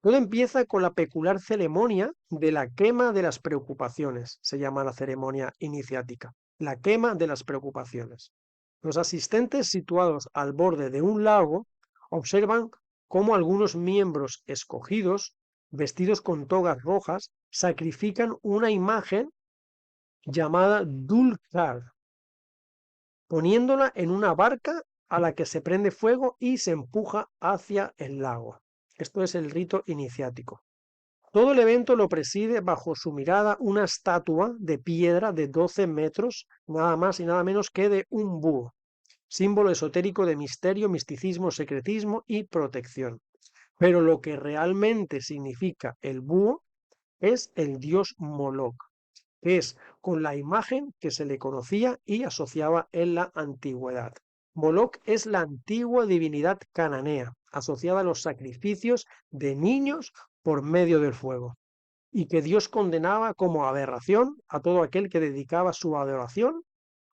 Todo empieza con la peculiar ceremonia de la quema de las preocupaciones, se llama la ceremonia iniciática, la quema de las preocupaciones. Los asistentes situados al borde de un lago observan cómo algunos miembros escogidos, vestidos con togas rojas, sacrifican una imagen llamada Dulcar, poniéndola en una barca a la que se prende fuego y se empuja hacia el lago. Esto es el rito iniciático. Todo el evento lo preside bajo su mirada una estatua de piedra de 12 metros, nada más y nada menos que de un búho, símbolo esotérico de misterio, misticismo, secretismo y protección. Pero lo que realmente significa el búho es el dios Moloch, que es con la imagen que se le conocía y asociaba en la antigüedad. Moloch es la antigua divinidad cananea, asociada a los sacrificios de niños por medio del fuego, y que Dios condenaba como aberración a todo aquel que dedicaba su adoración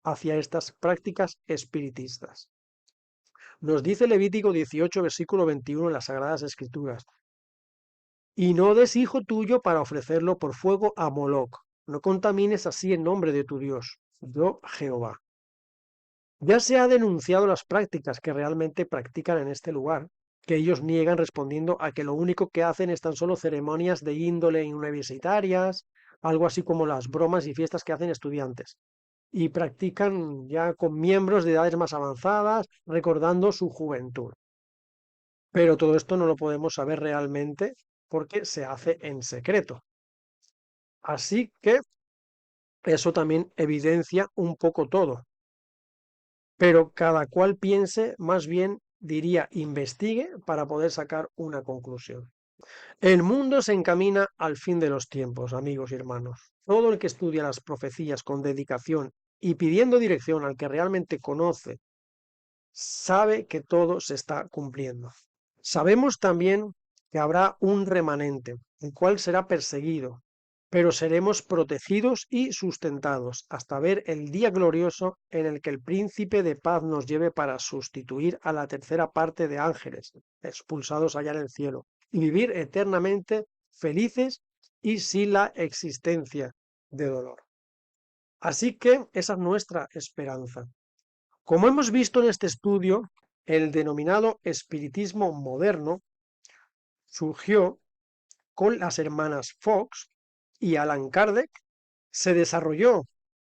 hacia estas prácticas espiritistas. Nos dice Levítico 18, versículo 21 en las Sagradas Escrituras: y no des hijo tuyo para ofrecerlo por fuego a Moloch, no contamines así el nombre de tu Dios, yo Jehová. Ya se ha denunciado las prácticas que realmente practican en este lugar, que ellos niegan respondiendo a que lo único que hacen es tan solo ceremonias de índole universitarias, algo así como las bromas y fiestas que hacen estudiantes, y practican ya con miembros de edades más avanzadas, recordando su juventud. Pero todo esto no lo podemos saber realmente porque se hace en secreto. Así que eso también evidencia un poco todo. Pero cada cual piense, más bien diría, investigue para poder sacar una conclusión. El mundo se encamina al fin de los tiempos, amigos y hermanos. Todo el que estudia las profecías con dedicación y pidiendo dirección al que realmente conoce, sabe que todo se está cumpliendo. Sabemos también que habrá un remanente, el cual será perseguido, pero seremos protegidos y sustentados hasta ver el día glorioso en el que el príncipe de paz nos lleve para sustituir a la tercera parte de ángeles expulsados allá en el cielo y vivir eternamente felices y sin la existencia de dolor. Así que esa es nuestra esperanza. Como hemos visto en este estudio, el denominado espiritismo moderno surgió con las hermanas Fox y Alan Kardec, se desarrolló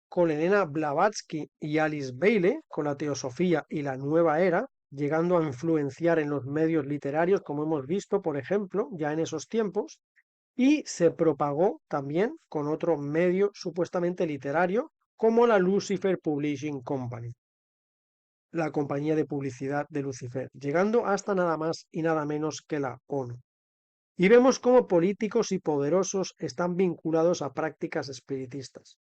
con Elena Blavatsky y Alice Bailey, con la teosofía y la nueva era, llegando a influenciar en los medios literarios, como hemos visto, por ejemplo, ya en esos tiempos, y se propagó también con otro medio supuestamente literario, como la Lucifer Publishing Company, la compañía de publicidad de Lucifer, llegando hasta nada más y nada menos que la ONU. Y vemos cómo políticos y poderosos están vinculados a prácticas espiritistas.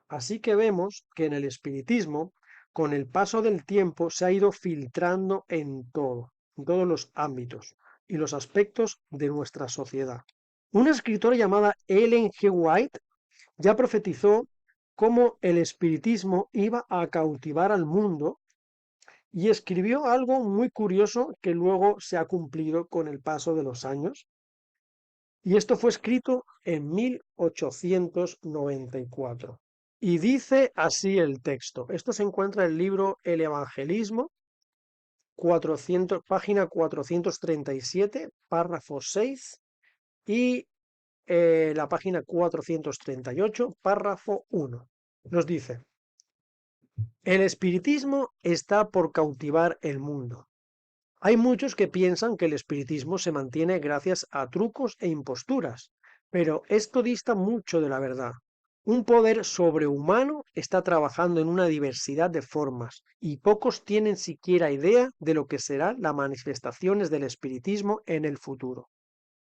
Así que vemos que en el espiritismo, con el paso del tiempo, se ha ido filtrando en todos los ámbitos y los aspectos de nuestra sociedad. Una escritora llamada Ellen G. White ya profetizó cómo el espiritismo iba a cautivar al mundo y escribió algo muy curioso que luego se ha cumplido con el paso de los años. Y esto fue escrito en 1894. Y dice así el texto. Esto se encuentra en el libro El Evangelismo, página 437, párrafo 6, y la página 438, párrafo 1. Nos dice, el espiritismo está por cautivar el mundo. Hay muchos que piensan que el espiritismo se mantiene gracias a trucos e imposturas, pero esto dista mucho de la verdad. Un poder sobrehumano está trabajando en una diversidad de formas y pocos tienen siquiera idea de lo que serán las manifestaciones del espiritismo en el futuro.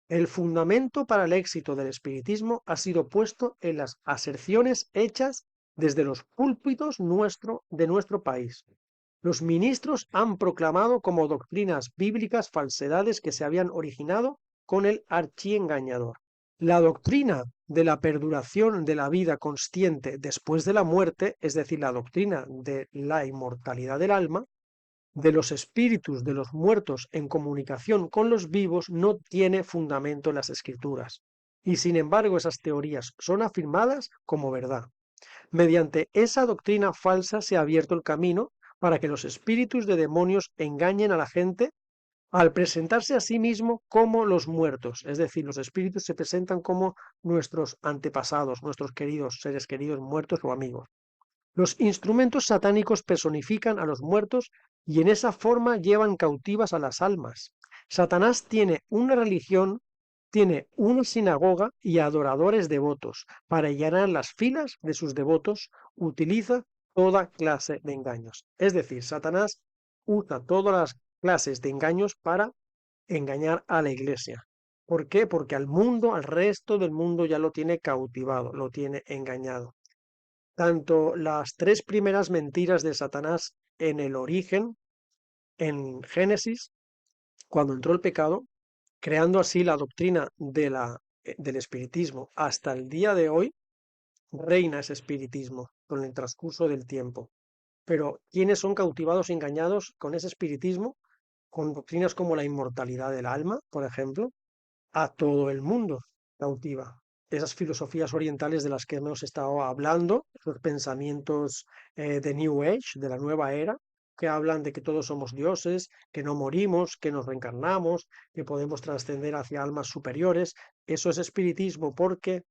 El fundamento para el éxito del espiritismo ha sido puesto en las aserciones hechas desde los púlpitos de nuestro país. Los ministros han proclamado como doctrinas bíblicas falsedades que se habían originado con el archiengañador. La doctrina de la perduración de la vida consciente después de la muerte, es decir, la doctrina de la inmortalidad del alma, de los espíritus de los muertos en comunicación con los vivos, no tiene fundamento en las escrituras. Y sin embargo, esas teorías son afirmadas como verdad. Mediante esa doctrina falsa se ha abierto el camino para que los espíritus de demonios engañen a la gente al presentarse a sí mismo como los muertos, es decir, los espíritus se presentan como nuestros antepasados, nuestros queridos seres queridos muertos o amigos. Los instrumentos satánicos personifican a los muertos y en esa forma llevan cautivas a las almas. Satanás tiene una religión, tiene una sinagoga y adoradores devotos. Para llenar las filas de sus devotos, utiliza toda clase de engaños. Es decir, Satanás usa todas las clases de engaños para engañar a la iglesia. ¿Por qué? Porque al mundo, al resto del mundo ya lo tiene cautivado, lo tiene engañado. Tanto las tres primeras mentiras de Satanás en el origen, en Génesis, cuando entró el pecado, creando así la doctrina del espiritismo, hasta el día de hoy, reina ese espiritismo con el transcurso del tiempo. Pero ¿quiénes son cautivados y engañados con ese espiritismo? Con doctrinas como la inmortalidad del alma, por ejemplo, a todo el mundo cautiva. Esas filosofías orientales de las que hemos estado hablando, los pensamientos de New Age, de la nueva era, que hablan de que todos somos dioses, que no morimos, que nos reencarnamos, que podemos trascender hacia almas superiores. Eso es espiritismo porque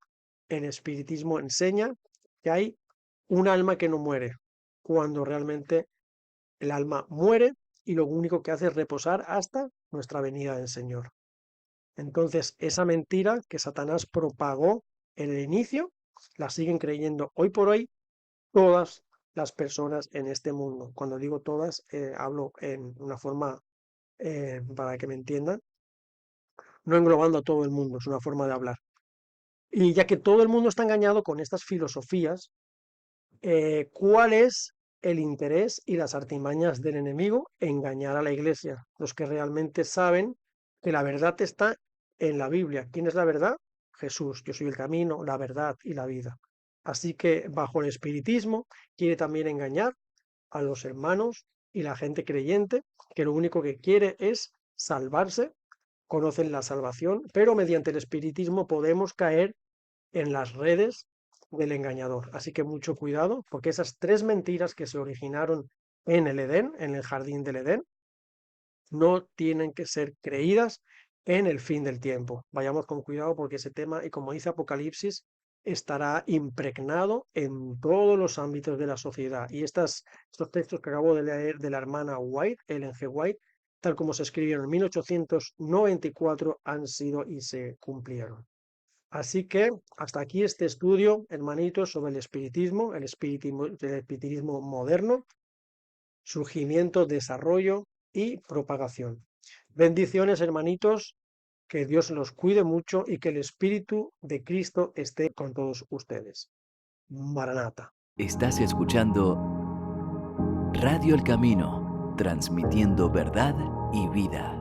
el espiritismo enseña que hay un alma que no muere, cuando realmente el alma muere y lo único que hace es reposar hasta nuestra venida del Señor. Entonces, esa mentira que Satanás propagó en el inicio, la siguen creyendo hoy por hoy todas las personas en este mundo. Cuando digo todas, hablo en una forma, para que me entiendan, no englobando a todo el mundo, es una forma de hablar. Y ya que todo el mundo está engañado con estas filosofías, ¿cuál es el interés y las artimañas del enemigo? Engañar a la iglesia, los que realmente saben que la verdad está en la Biblia. ¿Quién es la verdad? Jesús, yo soy el camino, la verdad y la vida. Así que bajo el espiritismo quiere también engañar a los hermanos y la gente creyente, que lo único que quiere es salvarse, conocen la salvación, pero mediante el espiritismo podemos caer en las redes del engañador. Así que mucho cuidado, porque esas tres mentiras que se originaron en el Edén, en el jardín del Edén, no tienen que ser creídas en el fin del tiempo. Vayamos con cuidado porque ese tema, y como dice Apocalipsis, estará impregnado en todos los ámbitos de la sociedad. Y estos textos que acabo de leer de la hermana White, Ellen G. White, tal como se escribieron en 1894, han sido y se cumplieron. Así que hasta aquí este estudio, hermanitos, sobre el espiritismo moderno, surgimiento, desarrollo y propagación. Bendiciones, hermanitos, que Dios los cuide mucho y que el Espíritu de Cristo esté con todos ustedes. Maranata. Estás escuchando Radio El Camino, transmitiendo verdad y vida.